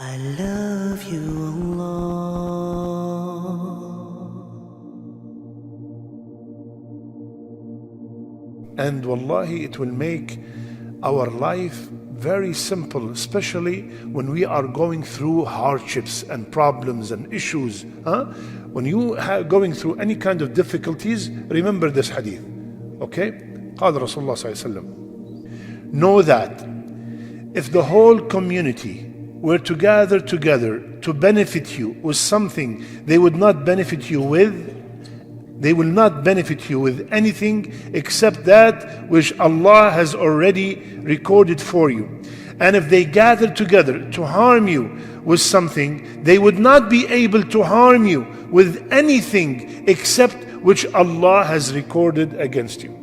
I love you, Allah. And wallahi, it will make our life very simple, especially when we are going through hardships and problems and issues. When you are going through any kind of difficulties, remember this hadith. Okay? قال رسول الله صلى الله عليه وسلم, know that if the whole community were to gather together to benefit you with something they would not benefit you with, they will not benefit you with anything except that which Allah has already recorded for you. And if they gather together to harm you with something, they would not be able to harm you with anything except which Allah has recorded against you.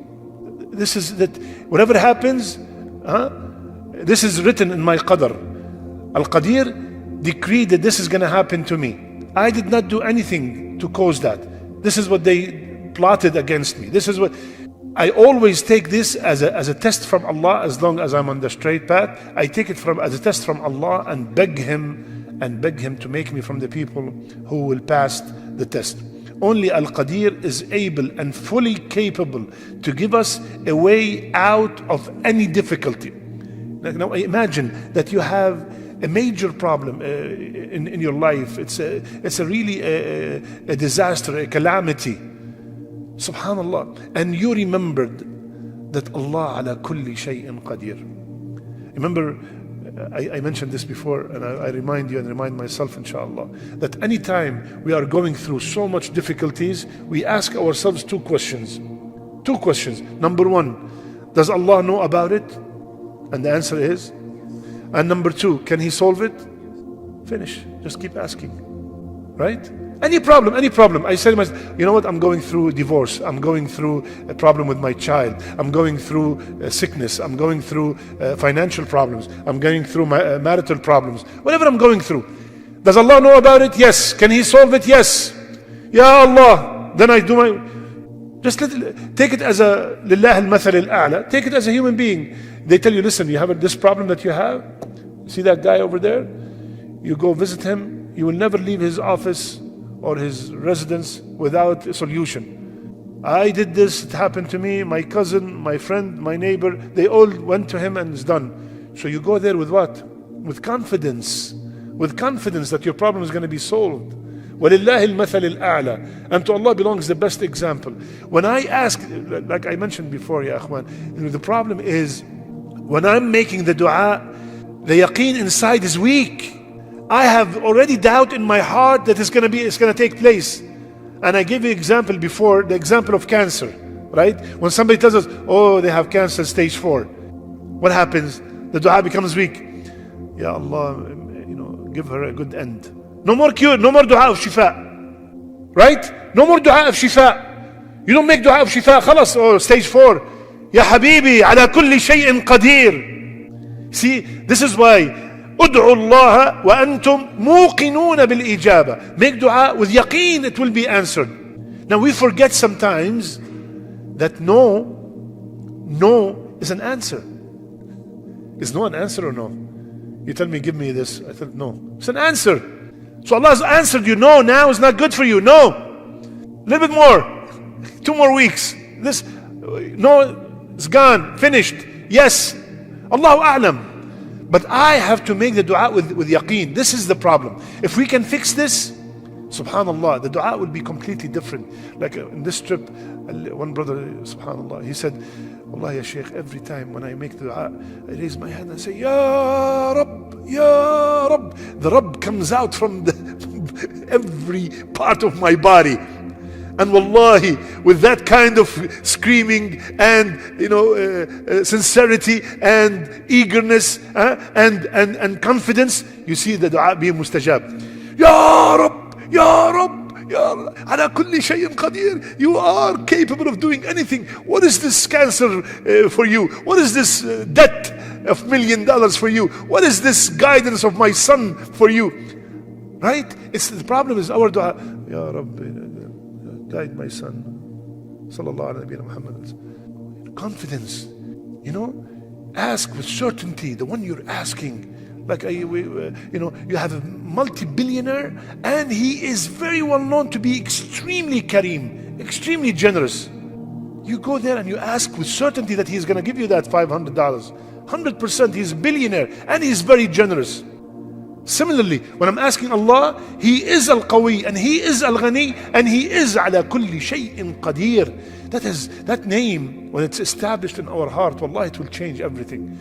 This is that whatever happens, this is written in my qadr. Al-Qadir decreed that this is going to happen to me. I did not do anything to cause that. This is what they plotted against me. This is what I always take this as a test from Allah. As long as I'm on the straight path, I take it as a test from Allah and beg Him to make me from the people who will pass the test. Only Al-Qadir is able and fully capable to give us a way out of any difficulty. Now imagine that you have a major problem in your life. It's a really a disaster, a calamity. Subhanallah. And you remembered that Allah ala kulli shay'in qadir. Remember, I mentioned this before, and I remind you and remind myself, inshallah, that anytime we are going through so much difficulties, we ask ourselves two questions. Number one, does Allah know about it? And the answer is. And number two, can He solve it? Finish. Just keep asking. Right? Any problem. I say to myself, you know what? I'm going through divorce. I'm going through a problem with my child. I'm going through sickness. I'm going through financial problems. I'm going through marital problems. Whatever I'm going through. Does Allah know about it? Yes. Can He solve it? Yes. Ya Allah. Then I do my... Just take it as a lillah al-mathal al-a'la. Take it as a human being. They tell you, listen, you have this problem that you have. See that guy over there? You go visit him. You will never leave his office or his residence without a solution. I did this, it happened to me, my cousin, my friend, my neighbor, they all went to him and it's done. So you go there with what? With confidence. With confidence that your problem is going to be solved. وَلِلَّهِ الْمَثَلِ الْأَعْلَى. And to Allah belongs the best example. When I ask, like I mentioned before, Ya Akhwan, the problem is, when I'm making the dua, the yaqeen inside is weak. I have already doubt in my heart that it's going to take place. And I gave you an example before, the example of cancer, right? When somebody tells us, oh, they have cancer stage 4, what happens? The dua becomes weak. Ya Allah, give her a good end. No more cure, no more dua of shifa. Right? No more dua of shifa. You don't make dua of shifa, khalas, oh, stage 4. Ya habibi, ala kulli shay'in qadir. See, this is why ادعوا الله وأنتم موقنون بالإجابة. Make dua with yaqeen, it will be answered. Now we forget sometimes that no is an answer. Is no an answer or no? You tell me, give me this. I said no. It's an answer. So Allah has answered you. No, now is not good for you. No. A little bit more. 2 more weeks. This, no, it's gone. Finished. Yes. Allahu A'lam. But I have to make the dua with yaqeen. This is the problem. If we can fix this, subhanallah, the dua will be completely different. Like in this trip, one brother, subhanallah, he said, Wallah ya Shaykh, every time when I make the dua, I raise my hand and say, Ya Rabb, Ya Rabb. The Rabb comes out from every part of my body. And wallahi, with that kind of screaming and sincerity and eagerness and confidence, you see the dua being mustajab. Ya Rabb, Ya Rabb, Ya Allah, ala kulli shay'in qadir. You are capable of doing anything. What is this cancer for you? What is this debt of $1 million for you? What is this guidance of my son for you? Right? The problem is our dua. Ya Rabbi, guide my son. Sallallahu alayhi wa Muhammad. Confidence. Ask with certainty. The one you're asking, Like you have a multi-billionaire, and he is very well known to be extremely kareem, extremely generous. You go there and you ask with certainty that he's going to give you that $500. 100%, he's a billionaire and he's very generous. Similarly, when I'm asking Allah, He is Al-Qawi and He is Al-Ghani and He is ala kulli shay'in qadir. That name, when it's established in our heart, wallahi, it will change everything.